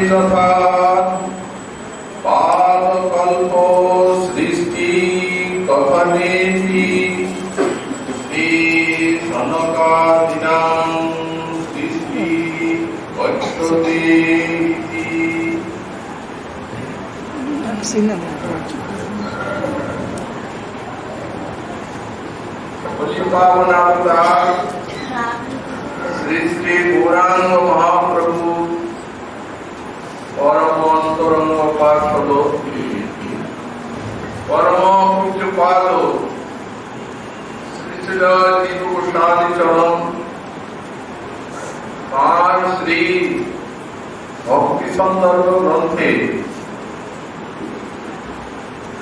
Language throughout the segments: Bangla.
যথা পাদকল্প সৃষ্টি কথনেপি শ্রী সনকাদিনাং সৃষ্টি পচ্যতে পাবনাবতার শ্রী শ্রী গৌরাঙ্গ মহাপ্রভু পরম অন্তরঙ্গ পার্ষদ পরম পূজ্যপাদ শ্রী শ্রী জীব গোস্বামী চরণ তাঁর শ্রী ভক্তি সন্দর্ভ গ্রন্থে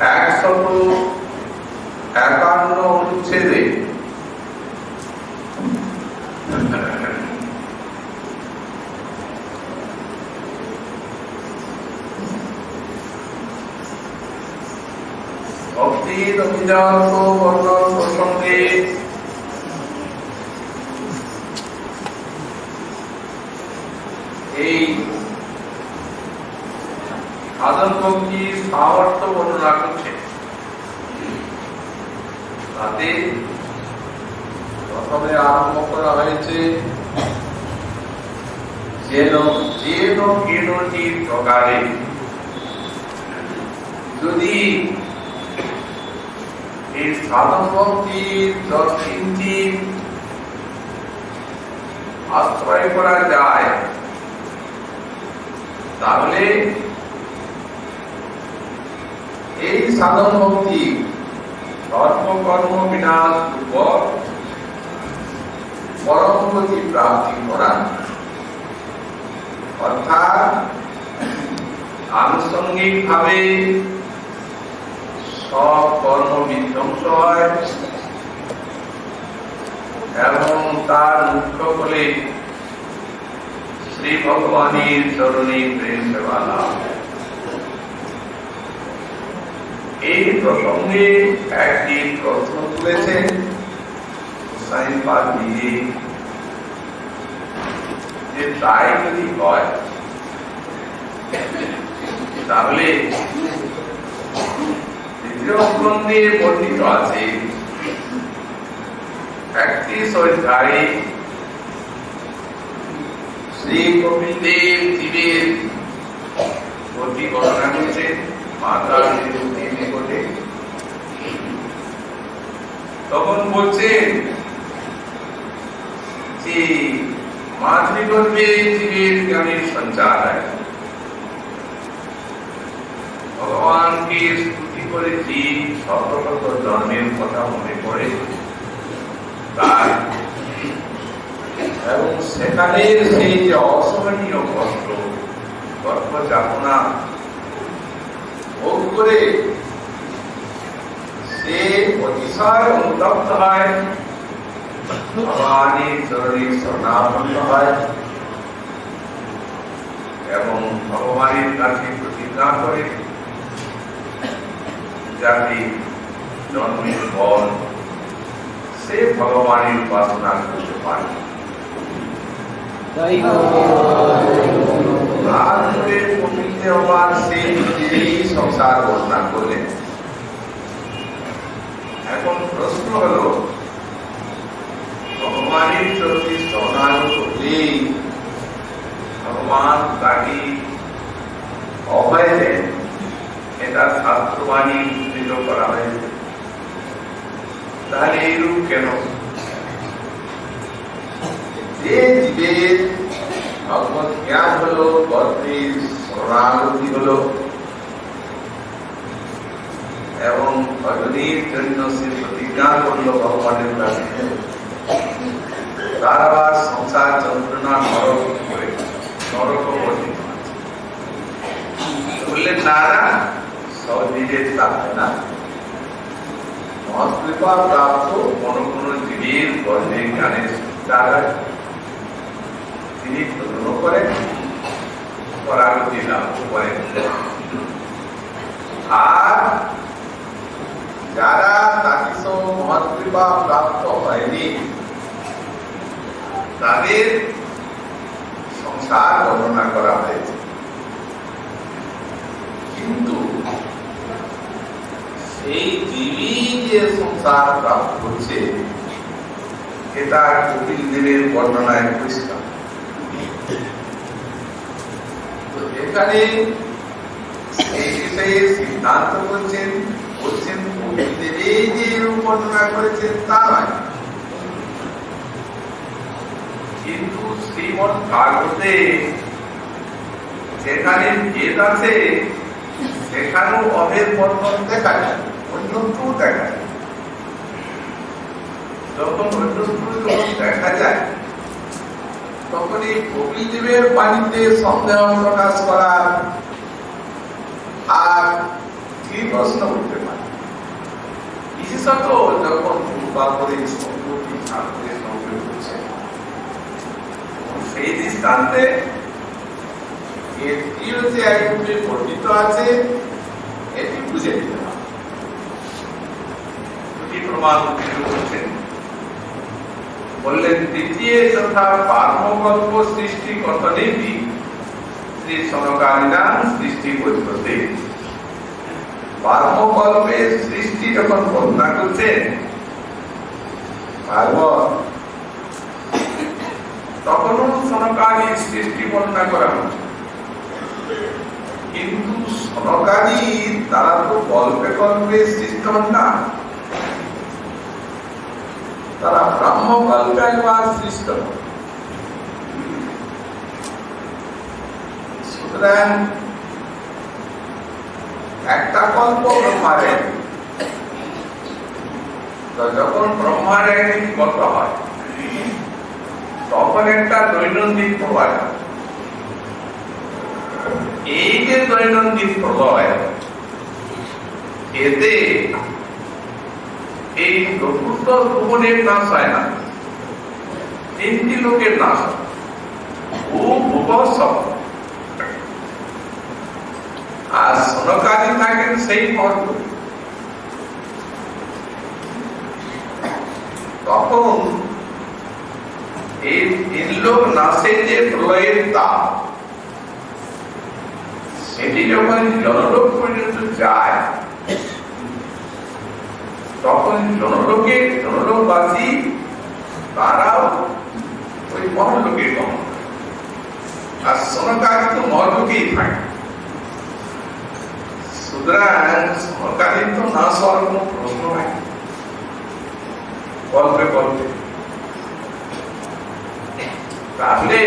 151 অনুচ্ছেদে ভক্তির অভিজাত বর্ণন প্রসঙ্গে এই সাধন ভক্তির সামর্থ্য বর্ণনা করছে। তাতে প্রথমে আরম্ভ করা হয়েছে যেন কেনটি প্রকারে যদি এই সাধন ভক্তির দর্শনটি আশ্রয় করা যায় তাহলে এই সাধন ভক্তি সর্বকর্ম বিনাশ রূপক পরম গতি প্রাপ্তি করা, অর্থাৎ আনুষঙ্গিক ভাবে সব কর্ম বিধ্বংস হয় এবং তার মুখ্য বলে শ্রী ভগবানের চরণে প্রেম সেবা লাভ। এই প্রসঙ্গে একটি প্রশ্ন তুলেছেন নিজে, যে তাই যদি হয় তাহলে দ্বিতীয় গ্রন্থে বর্ণিত আছে 31 অধ্যায়ে শ্রী কপিল দেব জীবের গতি বর্ণনা করেছেন মাতা নিকটে। তখন বলছেন যে মাতৃগর্ভে জীবের জ্ঞানের সঞ্চার হয়, ভগবানকে স্তুতি করে জীব শত জন্মের কথা মনে করে তার এবং সেখানে সেই যে অসহনীয় কষ্ট গর্ভ যাতনা ভোগ করে সে অতিশয় অনুতপ্ত হয়, ভগবানের চরণে শরণাপন্ন হয় এবং ভগবানের কাছে প্রতিজ্ঞা করে যাতে জন্মের পর সে ভগবানের উপাসনা করতে পারে। সংসার বর্ণনা করলেন। এখন প্রশ্ন হল, ভগবানের প্রতি শরণাগত হলেই ভগবান তাকে অভয় দেন, এটা শাস্ত্রবাণী উদ্ধৃত করা হয়েছে। তাহলে এইরূপ কেন? যে জীবের ভগবত জ্ঞান হলো, গর্ভের শরণাগতি হলো এবং ভজনের জন্য সে প্রতিজ্ঞা করলো ভগবানের কাছে, তার আবার সংসার যন্ত্রণা নরক করে নরক বর্ণিত আছে। বললেন না না, সব নিজের থাকবে না, মহাকৃপা প্রাপ্ত কোন কোন জীবের গর্ভে জ্ঞানের সঞ্চার হয়, তিনি প্রদান করেন, পরাগতি লাভ করেন। আর যারা তাকে সব মহাকৃপা প্রাপ্ত হয়নি তাদের সংসার বর্ণনা করা হয়েছে। কিন্তু সেই জীবী যে সংসার প্রাপ্ত করছে এটা কপিল দেবের বর্ণনায় পরিষ্কার। তো এখানে এই বিষয়ে সিদ্ধান্ত বলছেন কপিল দেবে যে বর্ণনা করেছেন তা নয়, কিন্তু শ্রীমদ ভাগবতে যেখানে ভেদ আছে সেখানেও অভেদ বর্ণন দেখা যায়, অন্যত্র দেখা যায়। যখন অন্যত্র দেখা যায় তখন এই কপিল দেবের বাণীতে সন্দেহ প্রকাশ করার আর কি প্রশ্ন উঠতে পারে, বিশেষত যখন পূর্বাপরের সম্পত্তি ছাত্রের সঙ্গে হচ্ছে সেই দৃষ্টান্তে এটি হচ্ছে একরূপে বর্ণিত আছে, এটি বুঝে নিতে হবে। দুটি প্রমাণ করছেন, বললেন তৃতীয় তথা পার্মকল্প সৃষ্টি কথনেপি শ্রী সনকাদিনাং সৃষ্টি পদ্ধতি। পার্মকল্পের সৃষ্টি যখন বর্ণনা করছেন ভাগবত, তখনও সনকাদি সৃষ্টি বর্ণনা করা হচ্ছে, কিন্তু সনকাদি তারা তো কল্পে কল্পে সৃষ্ট হন না, তারা ব্রহ্মকল্পে একবার সৃষ্ট হন। সুতরাং একটা কল্প ব্রহ্মার একদিন, তো যখন ব্রহ্মার একদিন কল্প হয় তখন একটা দৈনন্দিন প্রলয়। এই যে দৈনন্দিন প্রলয়, এতে এই চতুর্থ ভুবনের নাশ হয় না, তিনটি লোকের নাশ হয়। আর সনকাদি থাকেন সেই মহত্ব। তখন এই তিন লোক নাশে যে প্রলয়ের তাপ, সেটি যখন জনলোক পর্যন্ত যায় তখন জনলোকবাসী তারাও ওই মহলোকে গমন করে, আর সনকাদি তো মহলোকেই থাকে। সুতরাং সনকাদি তো নাশ হওয়ার কোন প্রশ্ন নাই কল্পে কল্পে। তাহলে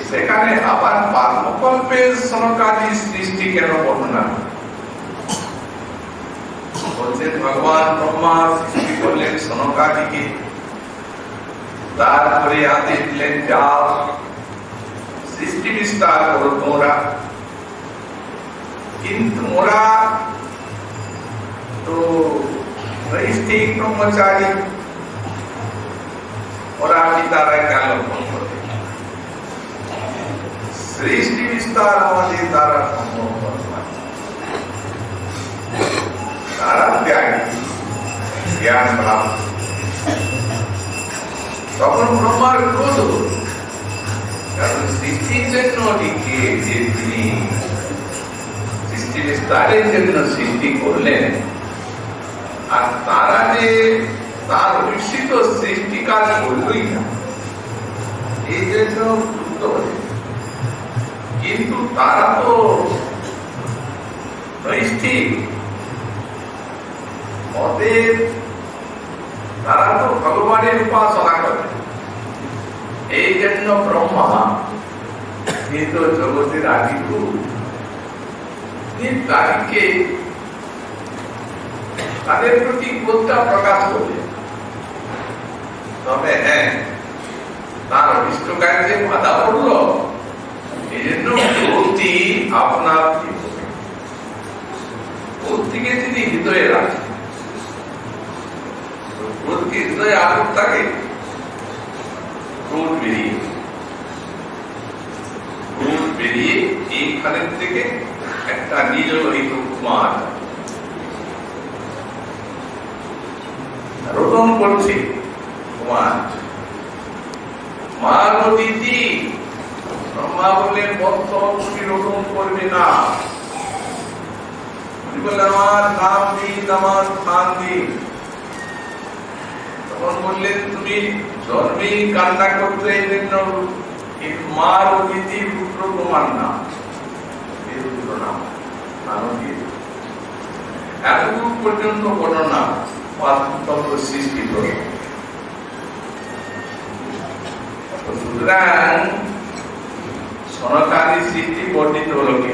সেখানে আবার পার্মকল্পের সনকাদি সৃষ্টি কেন বর্ণনা বলছেন? ভগবান ব্রহ্মা সৃষ্টি করলেন সনকাদিকে, তারপরে আদেশ দিলেন যাও সৃষ্টি বিস্তার করো তোমরা। কিন্তু ওরা তো নৈষ্ঠিক ব্রহ্মচারী, ওরা পিতারা জ্ঞান লক্ষণ করবে, সৃষ্টি বিস্তার আমাদের দ্বারা সম্ভব নয়। তারা জ্ঞান প্রাপ্ত। তখন ব্রহ্মার ক্রোধ, কারণ সৃষ্টির জন্য লিখে যে তিনি সৃষ্টি বিস্তারের জন্য সৃষ্টি করলেন, আর তারা যে তার ঐশিত সৃষ্টি কাজ করলই না, এই জন্য ক্রুদ্ধ হলেন। কিন্তু তারা তো নৈষ্ঠিক, অতএব তারা তো ভগবানের উপাসনা করে। এই জন্য ব্রহ্মা কিন্তু জগতের আদিগুরু, তাদেরকে তাদের প্রতি ক্রোধটা প্রকাশ করবে। তবে হ্যাঁ, তার অভিষ্ট কার্যে বাধা পড়ল, এই জন্য ক্রোধটি আপনার ক্রোধটিকে তিনি হৃদয়ে রাখেন। ক্রোধকে হৃদয়ে আগুন থাকে, ক্রোধ বেরিয়ে এইখানের থেকে একটা নীললোহিত কুমার রোদন করছে। কুমার মা নদীটি ব্রহ্মা বলি না। উনি বললেন আমার নাম দিন, আমার স্থান দিন। তখন বললেন তুমি জন্মেই কান্না করতে এই জন্য মার অতিথি রুদ্র তোমার নাম, এই রুদ্র নাম এতটুকু পর্যন্ত বর্ণনা তন্ত্র সৃষ্টি করে। সুতরাং সনকাদি সৃষ্টি বর্ণিত হলো কি,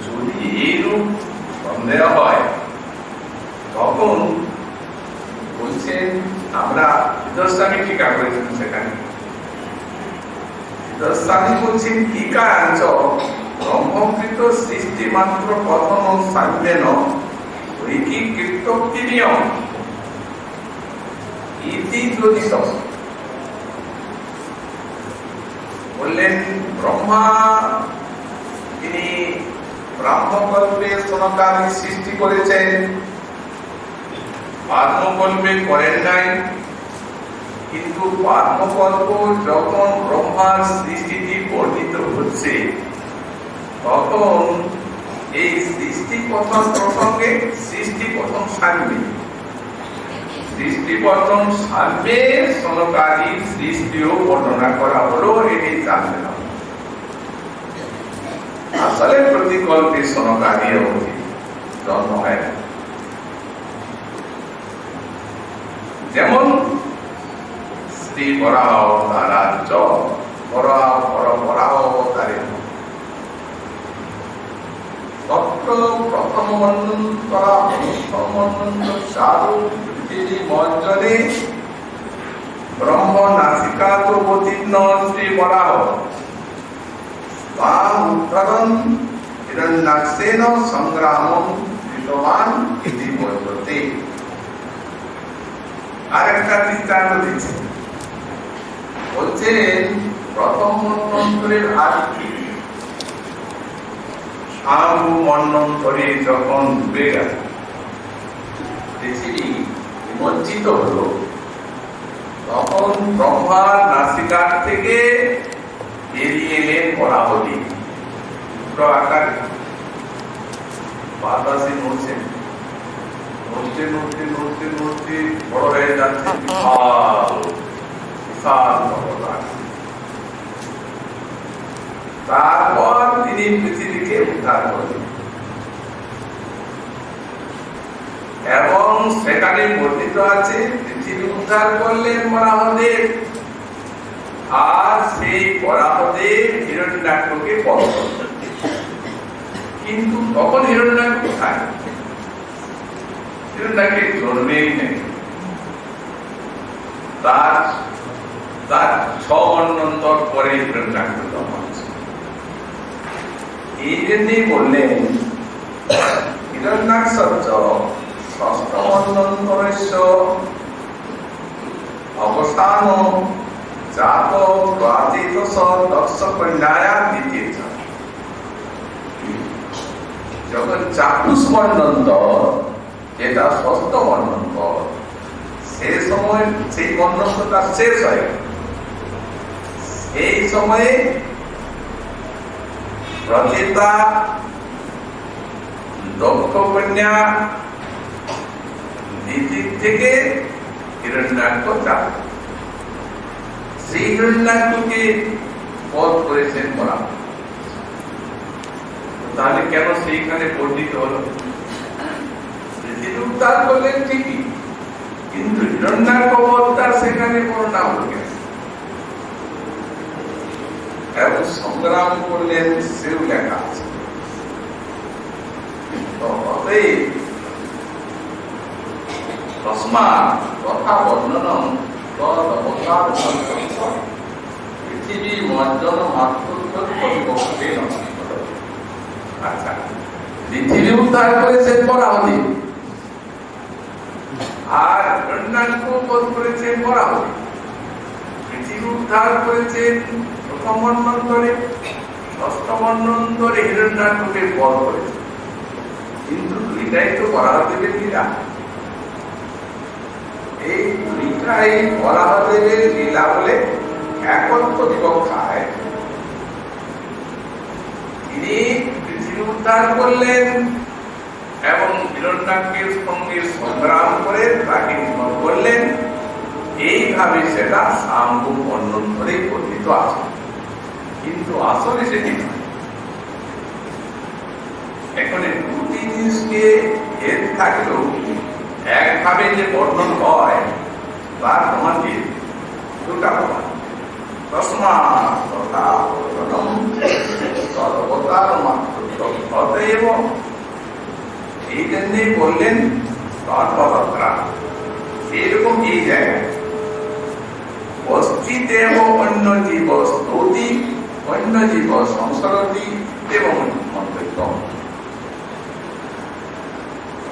যদি এইরূপ সন্দেহ হয় তখন বলছেন আমরা বিদ্যাস্বামী টিকা করেছেন সেখানে। বিদ্যাস্বামী বলছেন টিকাঞ্চ ব্রহ্মকৃত সৃষ্টি মাত্র কথন সাম্যেন ঐকি কীর্তোক্তি নিয়ম ইতি জ্যোতিষ। বললেন ব্রহ্মা তিনি ব্রাহ্মকল্পে সনকাদি সৃষ্টি করেছেন, পাদ্মকল্পে করেন নাই। কিন্তু পাদ্মকল্প যখন ব্রহ্মার সৃষ্টিটি বর্ণিত হচ্ছে তখন এই সৃষ্টি প্রথম প্রসঙ্গে সৃষ্টি প্রথম সামনে, সৃষ্টি প্রথম সামনে সনকাদি সৃষ্টিও বর্ণনা করা হলো। এটি জানতে হবে আসলে প্রতিকল্পে সনকাদি জন্ম হয় না। যেমন শ্রী বরাহ অবতারাঞ্চ বরাহ পরবরাহ অবতারে তত্র প্রথম মন্বন্তরা প্রথম মন্বন্ত চারু পৃথিবী মজ্জনে ব্রহ্ম নাসিকাত অবতীর্ণ শ্রী বরাহ তাম উত্তরণ হিরণ্যাক্ষেন সংগ্রামম কৃতবান ইতি বর্ততে। আরেকটা দৃষ্টান্ত দিচ্ছে, বলছেন প্রথম মন্বন্তরের আদি শাম্ভু মন্বন্তরে যখন ডুবে গেল, পৃথিবী নিমজ্জিত হলো, তখন ব্রহ্মার নাসিকার থেকে বেরিয়ে এলেন বরাহদি আকারে। বাতাসে নড়ছেন, নড়তে নড়তে নড়তে নড়তে বড় হয়ে যাচ্ছে বিশাল বিশাল পর্বত। তারপর তিনি পৃথিবীকে উদ্ধার করলেন এবং সেখানে বর্ণিত আছে পৃথিবী উদ্ধার করলেন বরাহদেব, আর সেই বরাহদেব হিরণ্যাক্ষকে বধ করলেন। কিন্তু তখন হিরণ্যাক্ষ কোথায়? হিরণ্যাক্ষের জন্মেই নেই। তার 6 মন্বন্তর পরে হিরণ্যাক্ষ জন্ম হয়েছে। এই জন্যই বললেন হিরণ্যাক্ষ ষষ্ঠ মন্বন্তরেস্য অবসান জাত প্রাচিত দক্ষ কন্যায়া দ্বিতীয়। যখন চাক্ষুষ মন্বন্তর, যেটা ষষ্ঠ মন্বন্তর, সে সময় সেই মন্বন্তরটা শেষ হয়, এই সময়ে প্রচেতা দক্ষ কন্যা দ্বিতীয় থেকে হিরণ্যাক্ষ চাপ, সেই হিরণ্যাক্ষকে বধ করেছেন বলা। তাহলে কেন সেইখানে বর্ণিত হলো? পৃথিবী উদ্ধার করলেন ঠিকই, কিন্তু হিরণ্যাক্ষ বধটা সেখানে বর্ণনা হলো কেন? এবং সংগ্রাম করলেন সেও লেখা আছে। তথা বর্ণনম তদবতার পৃথিবী মজ্জন মাত্র। আচ্ছা, পৃথিবী উদ্ধার করেছেন বরাহদি, আর হিরণ্যাক্ষ বধ করেছেন বরাহদি। পৃথিবী উদ্ধার করেছেন প্রথম মন্বন্তরে, ষষ্ঠ মন্বন্তরে হিরণ্যাক্ষকে বধ করেছেন। কিন্তু দুইটাই তো বরাহদেবের লীলা। এই দুইটাই বরাহদেবের লীলা বলে একত্র বিবক্ষায় তিনি পৃথিবী উদ্ধার করলেন এবং হিরণ্যাক্ষের সঙ্গে সংগ্রাম করে তাকে নিধন করলেন। এইভাবে সেটা সাম্য বর্ণন ধরে কথিত আছে, কিন্তু আসলে সেটি নয়। এখানে দুটি জিনিসকে হেদ থাকলেও একভাবে যে বর্ণন হয় তার প্রমাণটি দুটা প্রমাণ। এই জন্যই বললেন তৎপরতা। এরকম এই জায়গায় অস্তিদেব অন্য জীব স্তুতি অন্য জীব সংসরতি এবং মন্তব্য।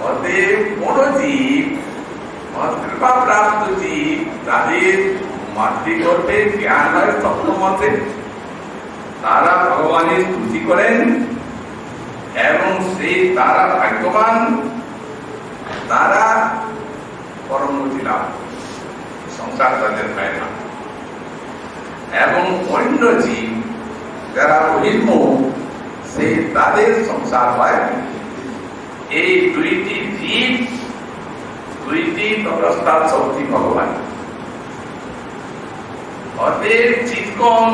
অতএব কোন জীব কৃপা প্রাপ্ত জীব তাদের মাতৃগর্ভে জ্ঞান হয় তত্ত্ব মতে, তারা ভগবানের স্তুতি করেন এবং সেই তারা ভাগ্যবান, তারা পরম গতি লাভ, সংসার তাদের হয় না। এবং অন্য জীব যারা বহির্মুখ, সেই তাদের সংসার হয়। এই দুইটি জীব, দুইটি তটস্থ শক্তি ভগবান। অতএব চিৎকন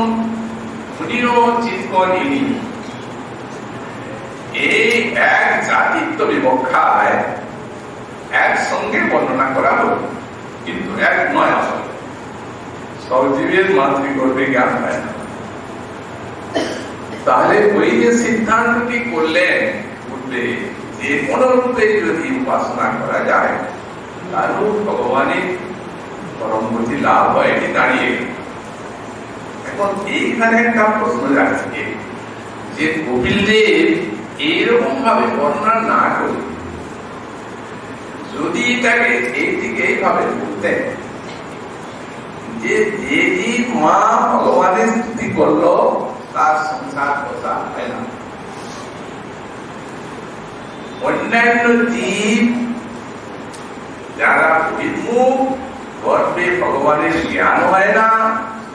মুনিরও চিৎকন ইনি, এই এক জাতিত্ব বিবক্ষায় একসঙ্গে বর্ণনা করা হল, কিন্তু এক নয়। আসলে সব জীবের মাতৃগর্ভে জ্ঞান হয় না। তাহলে ওই যে সিদ্ধান্তটি করলেন পূর্বে, যে কোন রূপে যদি উপাসনা করা যায় তাহলে ভগবানের পরম গতি লাভ হয়, এটি দাঁড়িয়ে। এখন এইখানে একটা প্রশ্ন যাচ্ছে যে কপিলদেব এইরকম ভাবে বর্ণনা না করে যদি এটাকে এইদিকে এইভাবে বলতেন যে যে জীব মা ভগবানের স্তুতি করলো তার সংসার কথা হয় না, অন্যান্য জীব যারা বিমুখ, গর্বে ভগবানের জ্ঞান হয় না,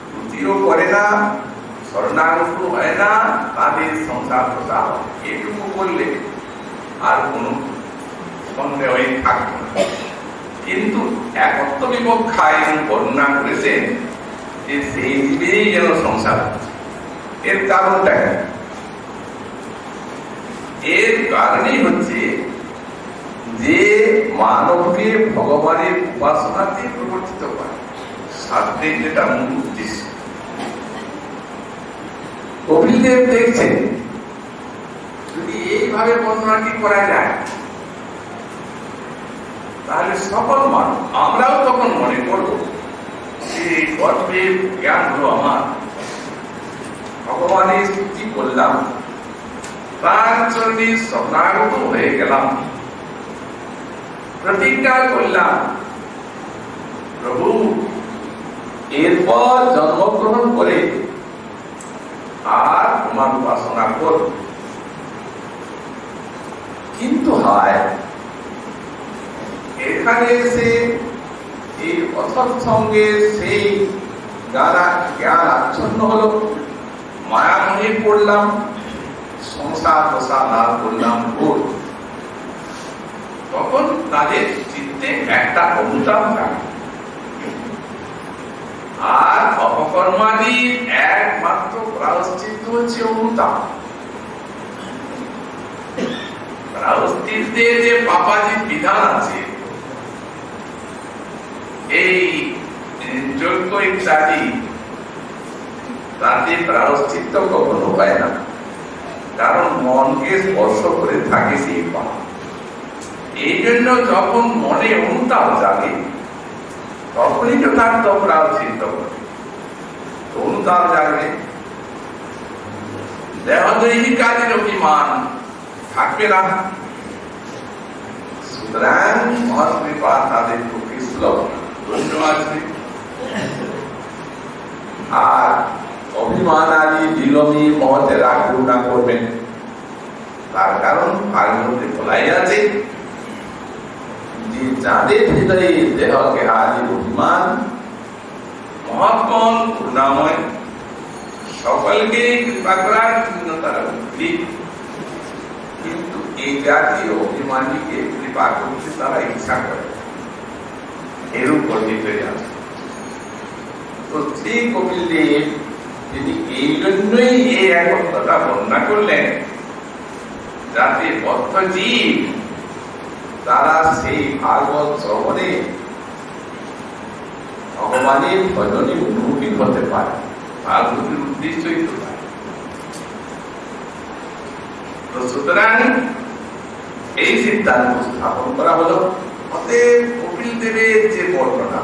স্তুতিও করে না, শরণাগত হয় না, তাদের সংসার কথা হয়, এটুকু বললে আর কোন সন্দেহই থাকবে না। কিন্তু একত্ব বিবক্ষায় বর্ণনা করেছেন যে সেই জীবেই যেন সংসার। এর কারণটা এর কারণই হচ্ছে যে মানবকে ভগবানের উপাসনাতে প্রবর্তিত করে, শাস্ত্রের যেটা মূল উদ্দেশ্য। কপিলদেব দেখছেন যদি এইভাবে বর্ণনাটি করা যায় তাহলে সকল মানুষ, আমরাও তখন মনে করব যে গর্বের জ্ঞান হলো আমার, ভগবানের স্তুতি করলাম, তার জন্য শরণাগত হয়ে গেলাম, প্রতিজ্ঞা করলাম প্রভু এরপর জন্মগ্রহণ করে আর তোমার উপাসনা করব। কিন্তু হয় এখানে এসে এই অসৎ সঙ্গে সেই জ্ঞান আচ্ছন্ন হলো, মায়ামণি পড়লাম, সংসার দশা লাভ করলাম, তখন তাদের চিত্তে একটা অনুতাপ থাকে। আর অপকর্মাদির একমাত্র প্রায়শ্চিত্ত হচ্ছে অনুতাপ। প্রায়শ্চিত্তে যে পাপাদির বিধান আছে, এই যজ্ঞ ইত্যাদি, তাতে প্রায়শ্চিত্ত কখনো হয় না, কারণ মনকে স্পর্শ করে থাকে সেই পাপ। এই জন্য যখন মনে অনুতাপ জাগে তখনই তো তার তো প্রায়শ্চিত্ত করে। অনুতাপ জাগবে, দেহদৈহিক কাজের অভিমান থাকবে না। সুতরাং মহাকৃপা তাদের পক্ষে সুলভ আসবে। আর অভিমান আদি বিলম্বী মহতে রাগ করুণা করবেন, তার কারণ তার মধ্যে বলাই আছে যে যাদের হৃদয়ে দেহকে আদি অভিমান, মহাত্মন করুণাময় সকলকে কৃপা করার জন্য তারা উদ্গ্রীব, কিন্তু এই জাতীয় অভিমানীকে কৃপা করতে তারা ইচ্ছা করে, এরূপ বর্ণিত হয়ে আছে। তো শ্রী কপিল দেব তিনি এই জন্যই এই একত্রটা বর্ণনা করলেন, যাতে বদ্ধ জীব তারা সেই ভাগবত শ্রবণে ভগবানের ভজনে উন্মুখী হতে পারে, ভাগবতের উদ্দেশ্যই তো পায়। তো সুতরাং এই সিদ্ধান্ত স্থাপন করা হলো। অতএব কপিল দেবের যে বর্ণনা,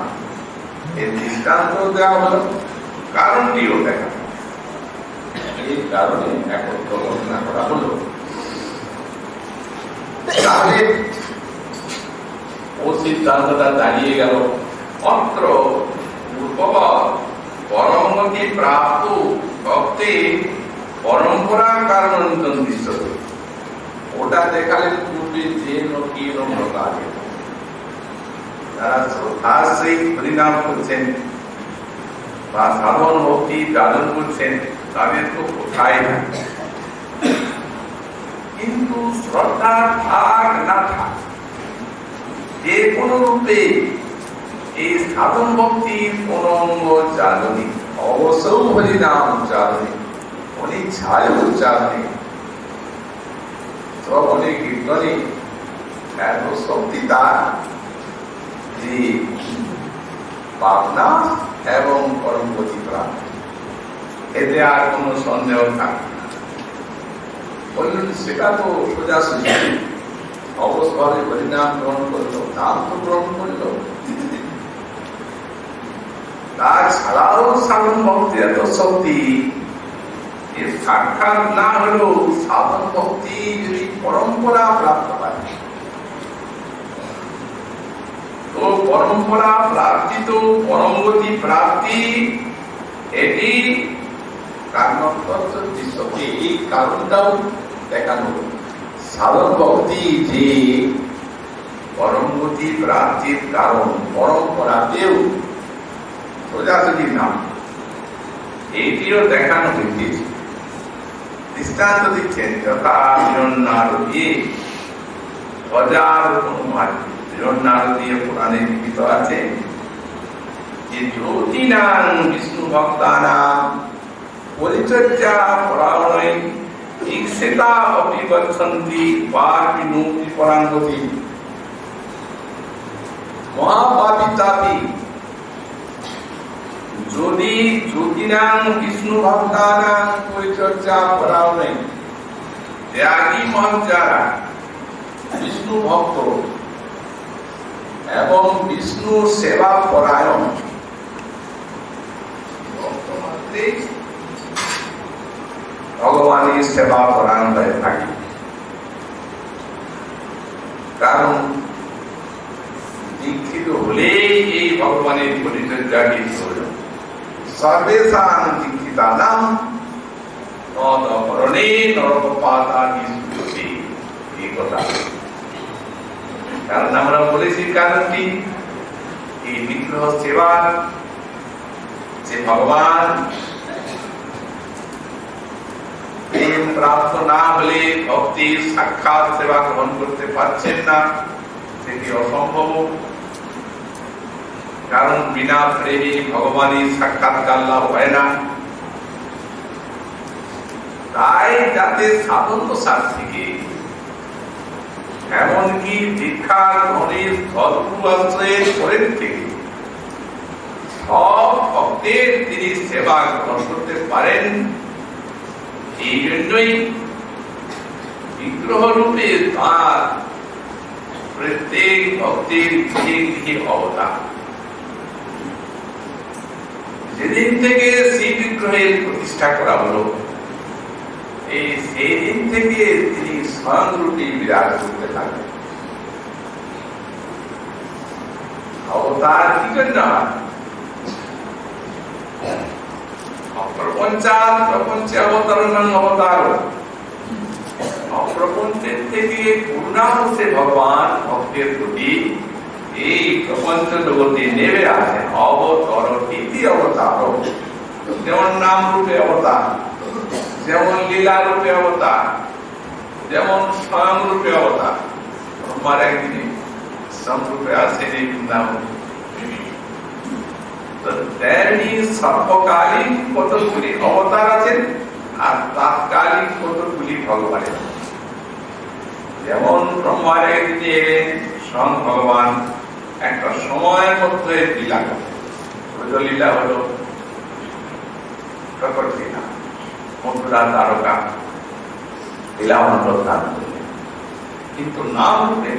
এর দৃষ্টান্ত দেওয়া হলো, কারণটিও দেখা, এই কারণে একত্র বর্ণনা করা হলো। তাহলে ও সিদ্ধান্তটা দাঁড়িয়ে গেল, অত্র পূর্ববৎ পরমগতি প্রাপ্ত ভক্তে পরম্পরা কারণ দৃশ্য, ওটা দেখালেন পূর্বে যে নকি কাজে তারা শ্রদ্ধার সহিত হরিনাম করছেন বা সাধন ভক্তি যাদন করছেন, তাদের তো কোথায় না, কিন্তু শ্রদ্ধার থাক না থাক, যে কোনো রূপে এই সাধন ভক্তির কোন অঙ্গ চালনী, অবশ্য হরিনাম চালনী, অনিচ্ছায় উচ্চারণে, শ্রবণে কীর্তনে এত শক্তি তার যে পাবনা এবং পরমগতি প্রাপ্ত, এতে আর কোন সন্দেহ থাকে না। বললেন সেটা তো সোজাসুজি অবসরে হরিনাম গ্রহণ করলো, নাম তো গ্রহণ করলো, তাছাড়াও সাধন ভক্তি এত শক্তি, সাক্ষাৎ না হলেও সাধন ভক্তি যদি পরম্পরা প্রাপ্ত হয়, তো পরম্পরা প্রাপ্তি তো পরমগতি প্রাপ্তি, এটি কারণকে এই কারণটাও দেখানো। সাধন ভক্তি যে পরমগতি প্রাপ্তির কারণ, পরম্পরাতেও সোজাসুজি নাম, এইটিও দেখানো হয়েছে। দৃষ্টান্ত দিচ্ছেন, যথা হিরণ্যারতি অজার অনুমান, হিরণ্যারতি পুরাণে লিখিত আছে যে জ্যোতিনাং বিষ্ণু ভক্তানাং পরিচর্যা পরায়ণে ঈক্ষিতা অপি গচ্ছন্তি পাপিনূতি পরাঙ্গতি মহাপাপিতাপি। যদি জ্যোতিনাং বিষ্ণু ভক্তানাং পরিচর্যা পরায়ণে, ত্যাগী মন যারা বিষ্ণু ভক্ত এবং বিষ্ণু সেবা পরায়ণ, ভগবানের সেবা পরায়ণ হয়ে থাকে, কারণ দীক্ষিত হলেই এই ভগবানের পরিচর্যাকে প্রয়োজন। সর্বেষাং দীক্ষিতানাং তদপরণে নরকপাতানি সুযোগে, এই কথা। কারণ আমরা বলেছি কারণটি, এই বিগ্রহ সেবা যে ভগবান প্রেম প্রাপ্ত না হলে ভক্তির সাক্ষাৎ সেবা গ্রহণ করতে পারছেন না, সেটি অসম্ভব। কারণ বিনা প্রেমে ভগবানের সাক্ষাৎকার লাভ হয় না। তাই যাতে সাধন সার থেকে এমনকি দীক্ষা গ্রহণের ধর্ম আশ্রয়ের পরের থেকে সব ভক্তের তিনি সেবা গ্রহণ করতে পারেন, এই জন্যই বিগ্রহ রূপে তার প্রত্যেক ভক্তির গৃহে গৃহে অবতার। যেদিন থেকে শ্রী বিগ্রহের প্রতিষ্ঠা করা হলো, এই সেদিন থেকে তিনি স্বয়ং রূপে বিরাজ করতে থাকলেন। অবতার কি জন্য? অপ্রপঞ্চাৎ প্রপঞ্চে অবতরণং অবতার। অপ্রপঞ্চের থেকে করুণা হচ্ছে ভগবান ভক্তের প্রতি এই প্রপঞ্চ জগতে নেমে আসেন। অবতরণ ইতি অবতার, যেমন নাম রূপে অবতার, যেমন লীলা রূপে অবতার, যেমন স্বয়ং রূপে অবতার। ব্রহ্মার একদিনে সংরূপে আসেন এই বৃন্দাবন। তেমনি সর্বকালীন কতগুলি অবতার আছেন আর তাৎকালিক কতগুলি ভগবানের। যেমন ব্রহ্মার একদিনে এলেন স্বয়ং ভগবান, একটা সময়ের মধ্যে লীলা করেন। লীলা হলো প্রকট লীলা, মথুরা দ্বারকা লীলা অনুপ্রদান করলেন। কিন্তু নাম রূপে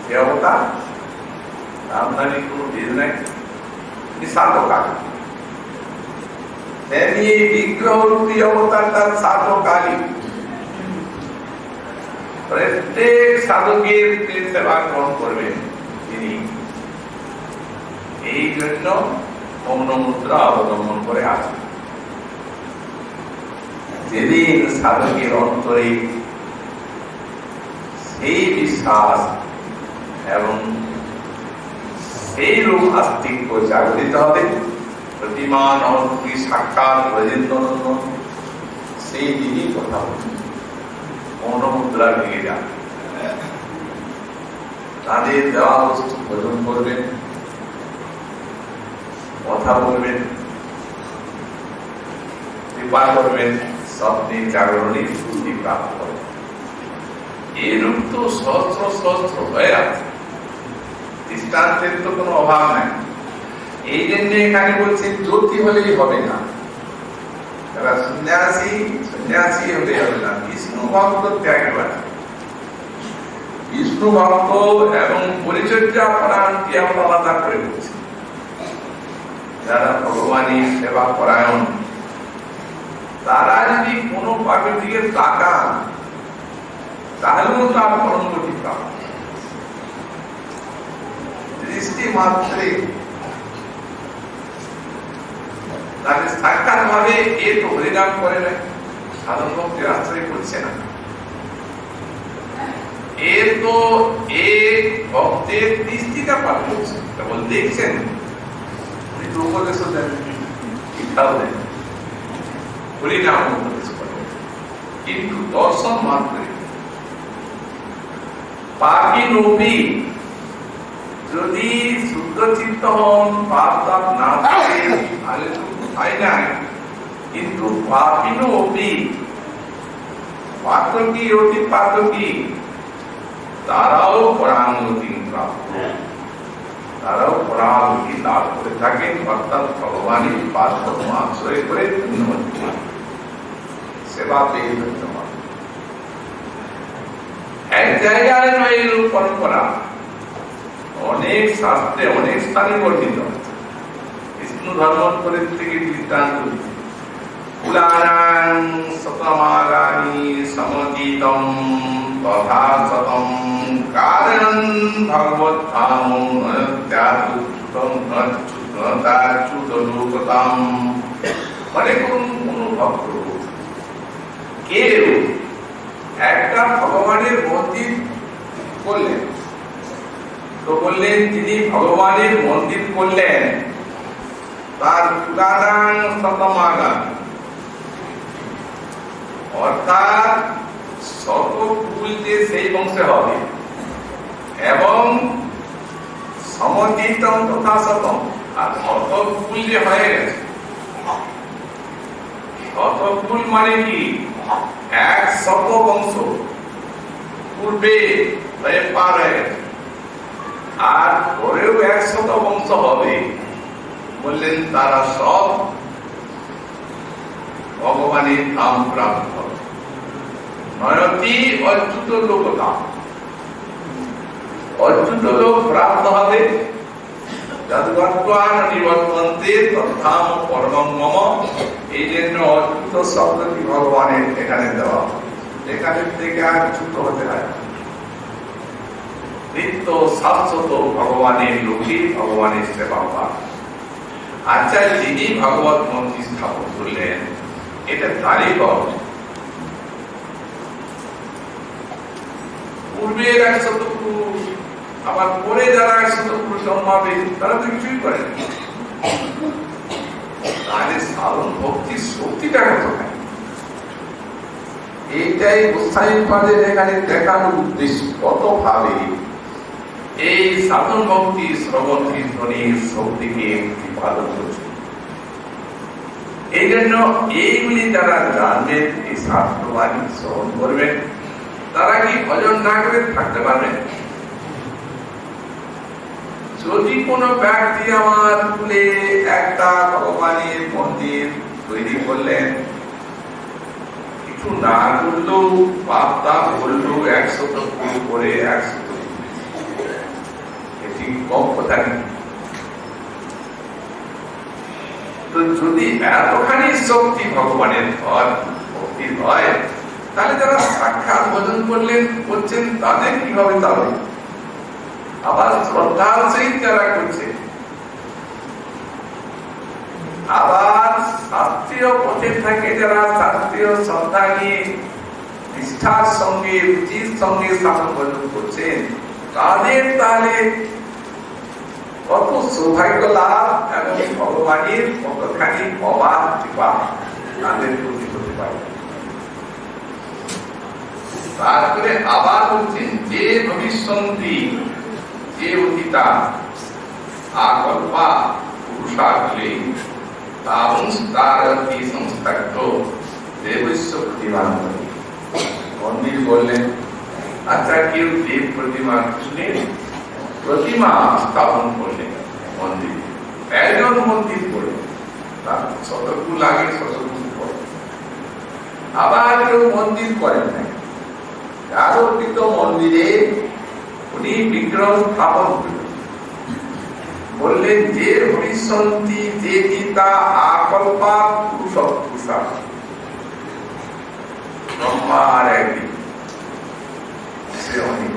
যে অবতার, নামধারী কোনো ভেদ নাই, সার্বকাল। তেমনি বিগ্রহ রূপী অবতার তার সার্বকালীন। প্রত্যেক সাধকের সেবা গ্রহণ করবেন তিনি। এই জন্য মৌন মুদ্রা অবলম্বন করে আসেন। যেদিন সাধকের অন্তরে সেই বিশ্বাস এবং সেই রূপ আস্তিক্য জাগরিত হবে, প্রতিমান অনন্তী সাক্ষাৎ ব্রজেন্দ্রনন্দন, সেই দিনই কথা বলছে। মৌন মুদ্রা ভেঙে যান, তাদের দেওয়া বস্তু ভোজন করবেন, কথা বলবেন, কৃপা করবেন, স্বপ্নে জাগরণে শুদ্ধি প্রাপ্ত করবেন। এরূপ তো সহস্র সহস্র হয়ে আছে, দৃষ্টান্তের তো কোনো অভাব নাই। এই জন্য এখানে বলছে জ্যোতি হলেই হবে না, তারা সন্ন্যাসী হলে হবে না, বিষ্ণু ভক্ত ত্যাগ। বিষ্ণু ভক্ত এবং পরিচর্যা পরায়ণকে আমরা আলাদা করে বলছি। যারা ভগবানের সেবা পরায়ণ, তারা যদি কোনো পাপের দিকে তাকান তাহলেও তার পরম গতি প্রাপ্ত। দৃষ্টি মাত্রে তাদের সাক্ষাৎ ভাবে এ তো হরিনাম করে না, সাধন ভক্তের আশ্রয় করছে না, এর তো এক ভক্তের দৃষ্টিটা পাঠ করছে, কেবল দেখছেন, উপদেশ দেন, শিক্ষাও দেন, হরিনাম উপদেশ করেন, কিন্তু দর্শন মাত্রে। পাপী নবী যদি শুদ্ধ চিত্ত হন, পাপ তাপ না থাকে, তাহলে তো হয় না। কিন্তু পাপী নবী পাতকী অতি পাতকী, তারাও পরাঙ্গতি প্রাপ্ত, তারাও পরাঙ্গতি লাভ করে থাকেন, অর্থাৎ ভগবানের পাদপদ্ম আশ্রয় করে সেবা পেয়ে ধরতে পারে। এক জায়গায় নয়, এরূপ পরম্পরা অনেক শাস্ত্রে অনেক স্থানে বর্ণিত আছে। বিষ্ণু ধর্মান্তরের থেকে দৃষ্টান্ত দিচ্ছে। পুরাণাং শতমাগানি সমতীতম তথা শতম কারণং ভগবদ্ধামং অচ্যুতলোকতাম। মানে কোন ভক্ত কেউ একটা ভগবানের মন্দির করলেন, তো বললেন তিনি ভগবানের মন্দির করলেন, তার পুরাণাং শতমাগানি, অর্থাৎ শত ফুল যে সেই বংশে হবে, এবং সমতীতম তথা শতম, আর শত ফুল যে হয়ে গেছে। শত ফুল মানে কি? 100 বংশ পূর্বে পার হয়ে গেছে, আর পরেও 100 বংশ হবে। বললেন তারা সব ভগবানের ধাম প্রাপ্ত হবে। নয়তি অচ্যুত লোকধাম, অচ্যুত লোক প্রাপ্ত হবে। যদ্গত্বান নিবর্তন্তে তদ্ধাম পরমং মম। এই জন্য অচ্যুত শব্দটি ভগবানের এখানে দেওয়া, এখানে থেকে আর চ্যুত হতে হয়। নিত্য শাশ্বত ভগবানের লোকে ভগবানের সেবা পায়। আচ্ছা, যিনি ভগবত মন্দির স্থাপন করলেন, এটা তারই কর্ম। পূর্বে 100 পুরুষ, আবার পরে যারা 100 পুরুষ জন্মাবে, তারা তো কিছুই করে। তাহলে সাধন ভক্তির শক্তিটা কতখানি, এইটাই গোস্বামীপাদের এখানে দেখানোর উদ্দেশ্য। কতভাবে এই সাধন ভক্তি শ্রবণ কীর্তনের শক্তিকে প্রতিপাদন করছে। এই জন্য এইগুলি যারা জানবেন, এই শাস্ত্রবাণী শ্রবণ করবেন, তারা কি ভজন না করে থাকতে পারবেন? যদি কোনো ব্যক্তি আমার কুলে একটা ভগবানের মন্দির তৈরি করলেন, কিছু না করলেও পাপটা করলেও 100 ফুল করে 100 এটি কম কথা নেই। তো যদি এতখানি শক্তি ভগবানের ভক্তির হয়, তাহলে যারা সাক্ষাৎ ভজন করছেন তাদের কি হবে? তাহলে আবার শ্রদ্ধার সহিত যারা করছে, আবার শাস্ত্রীয় পথে থাকে যারা শাস্ত্রীয় শ্রদ্ধা নিয়ে নিষ্ঠার সঙ্গে রুচির সঙ্গে সাধন ভজন করছেন, তাদের তাহলে কত সৌভাগ্য লাভ এবং ভগবানের কতখানি অবাধ কৃপা তাদের প্রতি হতে পারে। তারপরে আবার বলছেন, যে ভবিষ্যন্তি যে অতীতা আকল্পা পুরুষাকলে তারতি সংস্থাক্ত দেবস্য প্রতিমা। মন্দির বললেন, আচ্ছা কেউ দেব প্রতিমা কৃষ্ণের প্রতিমা স্থাপন করলেন মন্দির, একজন মন্দির করলেন, তার শতকু লাগে শতকু করে। আবার কেউ মন্দির করেন নাই, আরোপিত মন্দিরে উনি বিগ্রহ স্থাপন করলেন, বললেন যে ভবিষ্যন্তি যে গীতা আকল্পা পুরুষা ব্রহ্মার একদিন সে অনেক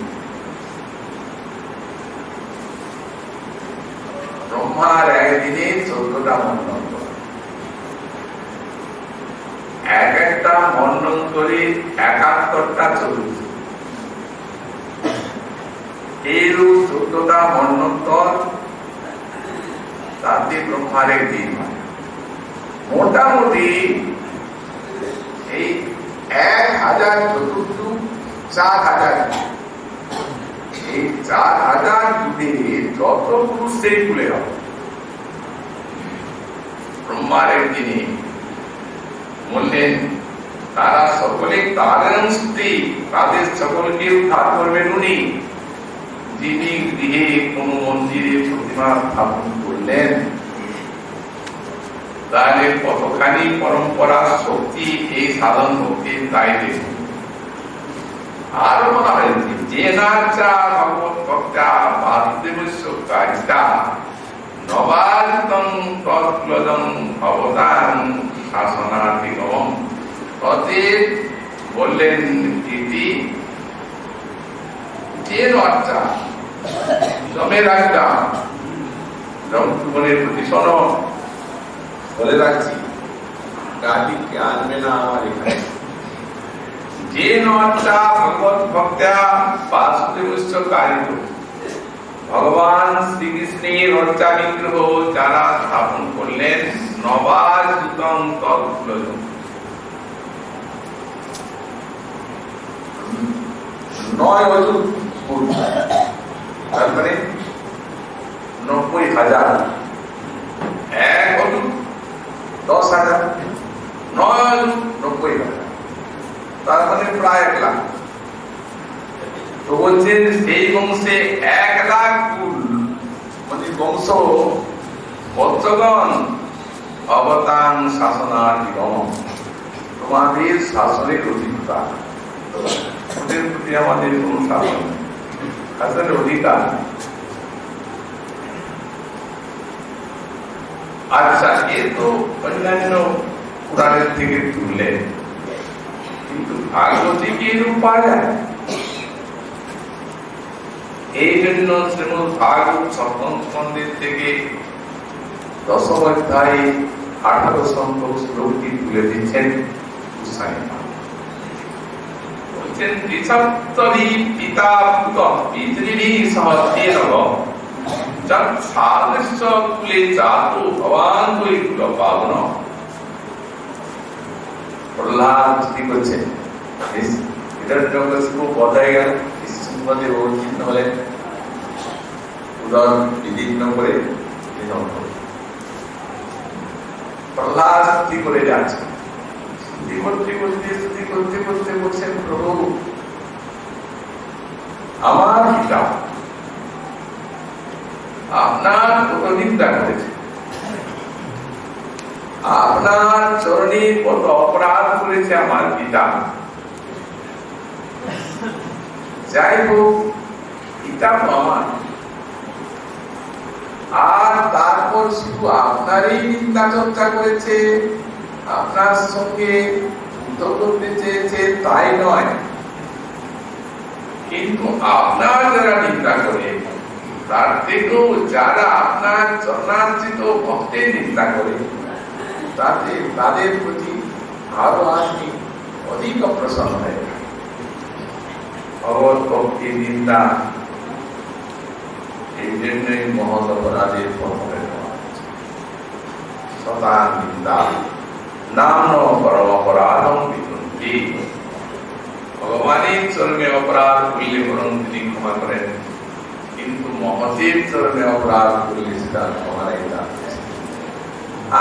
ব্রহ্মার একদিনে 14টা মন্ডল, এক একটা মন্ডল করে 71টা চতুর্থ, এইরূপ 14টা মন্ডল, তাতে ব্রহ্মার একদিন মোটামুটি এই 1000 চতুর্থ 4000, এই 4000 যুগে যত পুরুষ সেই খুলে হবে ব্রহ্মার একদিনে। বললেন তারা সকলে তাদের স্ত্রী, তাদের সকলকে উদ্ধার করবেন উনি, যিনি গৃহে কোন মন্দিরে প্রতিমা স্থাপন করলেন। তাহলে কতখানি পরম্পরা শক্তি এই সাধন ভক্তির তাই দেখুন। আর বলা হয়েছে, যে নাচা ভগবত ভক্তা বাসুদেবস্য কারিতা নবাযিতং তৎক্লদং অবদান শাসনাধিগমম। অতএব বললেন ইতি যে নাচা জমে রাখতাম, জমনের প্রতি শোনো বলে রাখছি, গাড়িকে আনবে না আমার এখানে। যে নচা ভগবত ভক্তা বাসুদেবস্য কারিত, ভগবান শ্রীকৃষ্ণের রচা বিগ্রহ যারা স্থাপন করলেন, নবাযিতং তৎক্লদং 9 অযুত ফুল, তারপরে 90,000, 1 অযুত 10,000, 9 অযুত 90,000, তার মানে প্রায় 1 লাখ। তো বলছেন সেই বংশে 1 লাখ কুল মানে বংশ বৎসগণ অবতান শাসনাধিগমম, তোমাদের শাসনের অধিকার, ওদের প্রতি আমাদের কোন শাসন শাসনের অধিকার। আচ্ছা, এ তো অন্যান্য পুরাণের থেকে তুললেন, কিন্তু ভাগবতী কি এরূপ পাওয়া যায়? এই জন্য শ্রীমদ্ ভাগবত সপ্তম স্কন্ধের থেকে 10ম অধ্যায়ে 18 সংখ্যক শ্লোকটি তুলে দিচ্ছেন গোস্বামী। বলছেন ত্রিসপ্তরি পিতা পুত পিতৃভি সহ তেনব যৎসাদৃশ্য কুলে জাতো ভবান বৈ কুল পাবন। প্রহ্লাদ কি করছেন, হিরণ্যকশিপু বধাই গেল, সিংহদেব চিহ্ন হলেন, উদর বিদীর্ণ করে নিধন করলেন। প্রহ্লাদ স্তুতি করে যাচ্ছে, স্তুতি করতে বলছেন, প্রভু আমার পিতা আপনার কত নিন্দা করেছে, আপনার চরণে কত অপরাধ করেছে আমার পিতা। যাই হোক, পিতা তো আমার, আর তারপর শুধু আপনারই নিন্দা চর্চা করেছে, আপনার সঙ্গে যুদ্ধ করতে চেয়েছে তাই নয়, কিন্তু আপনার যারা নিন্দা করে তার থেকেও যারা আপনার চরণার্চিত ভক্তের নিন্দা করে তাদের প্রতি আরো আপনি অধিক প্রসন্ন হয়ে থাকেন। ভগবত ভক্তির নিন্দা এই জন্যই মহৎ অপরাধের প্রথমে সদা নিন্দা নাম পরম অপরাধম বিদন্তি। ভগবানের চরণে অপরাধ করলে বরং তিনি ক্ষমা করেন, কিন্তু মহতের চরণে অপরাধ করলে সেটা ক্ষমা নাই।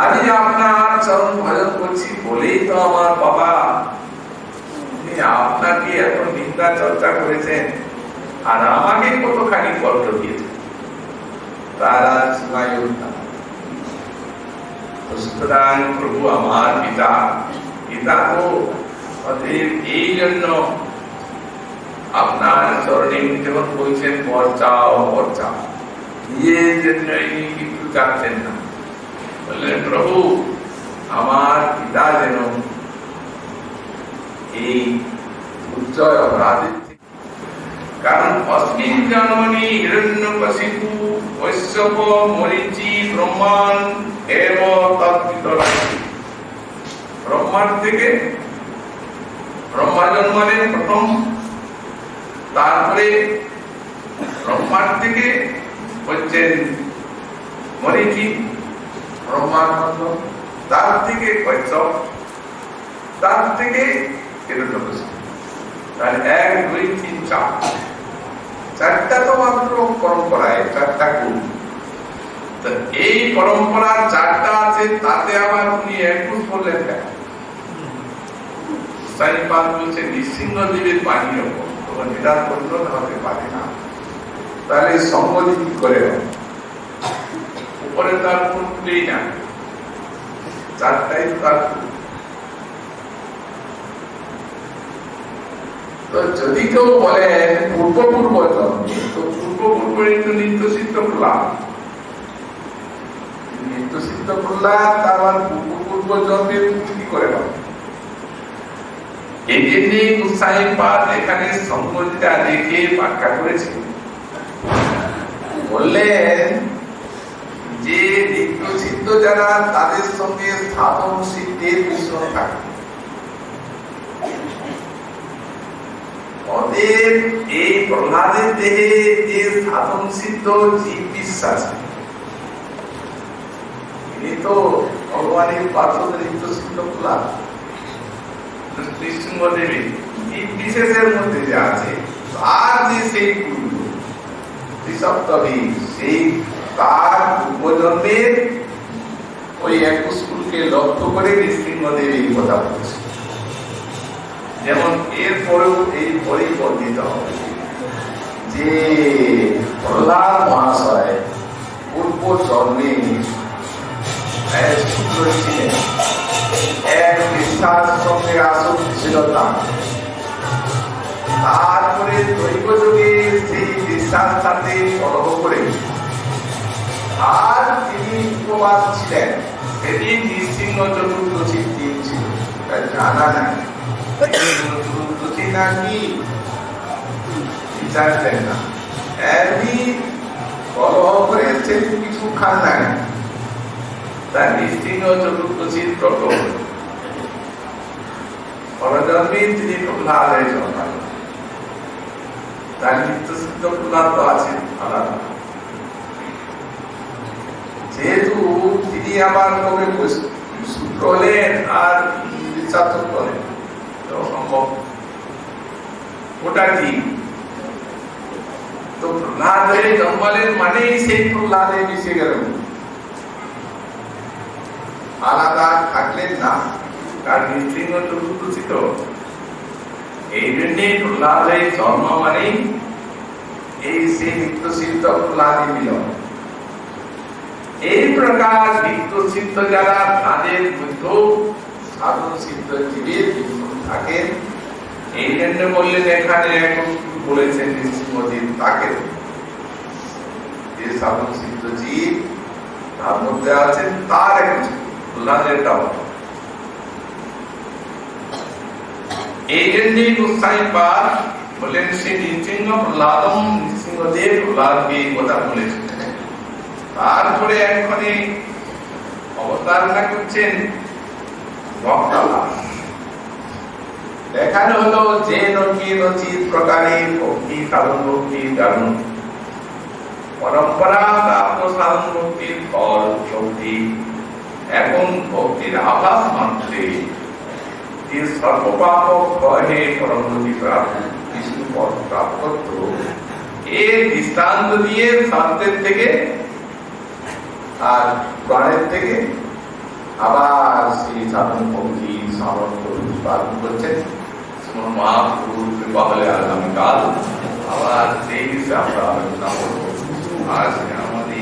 আমি আপনার চরণ ভজন করছি বলেই তো আমার বাবা আপনাকে এত নিন্দা চর্চা করেছেন, আর আমাকে কতখানি কষ্ট দিয়েছেন, তারা সুতরাং প্রভু আমার পিতা, পিতা তো এই জন্য আপনার চরণে যখন বলছেন বর চাও বর চাও, নিজের জন্য কিন্তু চাচ্ছেন না, বললেন প্রভু আমার পিতা যেন এই উজ্জয় অপরাধের, কারণ অস্মিন জন্মনি হিরণ্যকশিপু বৈশ্যপ মরীচি ব্রহ্মাণ এব তদ্বিতরতি। ব্রহ্মার থেকে ব্রহ্মা জন্মালেন প্রথম, তারপরে ব্রহ্মার থেকে হচ্ছেন মরীচি ব্রহ্মার মত, তার থেকে কশ্যপ, তার থেকে হিরণ্যকশিপু। তাহলে 1 2 3 4 চারটা তো মাত্র পরম্পরায়, চারটা কুল। এই পরম্পরার চারটা আছে, তাতে আবার উনি 21 বললেন কেন? সাইপাল বলছে নৃসিংহদেবের বাণীর ওপর তখন এটা পরিণত হতে পারে না, তাহলে সম্মতি কি করে উপরে তার কুলই না, চারটাই তার কুল। তো যদি কেউ বলে পূর্ব জন্মে, তো পূর্বপূর্বের তো নিত্য সিদ্ধ প্রহ্লাদ, নিত্য সিদ্ধ প্রহ্লাদ তার পূর্ব জন্মের কি করে পাবে? এই জন্যে গোসাইপাদ এখানে সম্মতিটা রেখে ব্যাখ্যা করেছে, বললেন যে নিত্য সিদ্ধ যারা তাদের সঙ্গে সাধন সিদ্ধের মিশ্রণ থাকে, অতএব এই প্রহ্লাদের দেহে যে সাধন সিদ্ধ জীব বিশ্বাস, তিনি তো ভগবানের পার্শ্বদ নিত্য সিদ্ধ প্রহ্লাদ, নৃসিংহদেবী জীব বিশেষের মধ্যে যে আছে, তার যে সেই গুরু ঋষভতবী, সেই তার উপজন্মের ওই 21 কুলকে লক্ষ্য করে নৃসিংহদেবী কথা বলছে। যেমন এরপরেও এই বই বর্ণিত হবে যে প্রহ্লাদ মহাশয় পূর্ব জন্মে ছিলেন, এক বিশ্বাস সঙ্গে আসক্তি ছিল তার, তারপরে দৈব যুগে সেই বিশ্বাস সাথে কলহ করে আর তিনি উপবাস ছিলেন, সেদিন নৃসিংহ চতুর্দশীর দিন ছিল, জানা নাই চতুর্দশী নাকি জানতেন না, এমনি কলহ করে সেদিন কিছু খান নাই, তার নৃসিংহ চতুর্দশীর ব্রত পরজন্মে তিনি প্রহ্লাদ হয়ে জন্মালেন। তার নিত্য সিদ্ধ প্রহ্লাদ তো আছেন আলাদা, আবার কবে সূত্র হলেন আর বিচার হলেন সম্ভব, ওটা কি? তো প্রহ্লাদ হয়ে জন্মালেন মানেই সেই প্রহ্লাদে মিশে গেলেন, আলাদা থাকলেন না, তার নৃসিংহ চতুর্দশিত। এই জন্যে প্রহ্লাদ হয়ে জন্ম মানেই এই সেই নিত্য সিদ্ধ প্রহ্লাদী মিলন। এই প্রকার নিত্য সিদ্ধ যারা, তাদের মধ্যেও সাধন সিদ্ধ জীবের থাকেন। এই জন্য বললেন এখানে এখন বলেছেন নৃসিংহদেব তাকে, যে সাধন সিদ্ধ জীব তার মধ্যে আছেন, তার এখন প্রহ্লাদেরটাও। এই জন্যই গোস্বামী পাদ বললেন সে নৃসিংহ প্রহ্লাদম, নৃসিংহদেব প্রহ্লাদকে কথা বলেছেন। তারপরে এখনই অবতারণা করছেন ভক্তলাভ। দেখানো হলো যে নকি নচিত প্রকারে ভক্তি সাধন ভক্তি জানুন, পরম্পরা প্রাপ্ত সাধন ভক্তির ফল শক্তি। এখন ভক্তির আভাস মাত্রে যে সর্বপাপ ক্ষয়ে পরমগতি প্রাপ্ত বিষ্ণু পদ প্রাপ্ত, এর দৃষ্টান্ত দিয়ে শাস্ত্রের থেকে আর প্রাণের থেকে আবার সেই সাধন ভক্তি সামর্থ্য উৎপাদন করছেন। মহাপুরুষ কৃপা হলে আগামীকাল আবার সেই বিষয়ে আমরা আলোচনা করবো। আজ আমাদের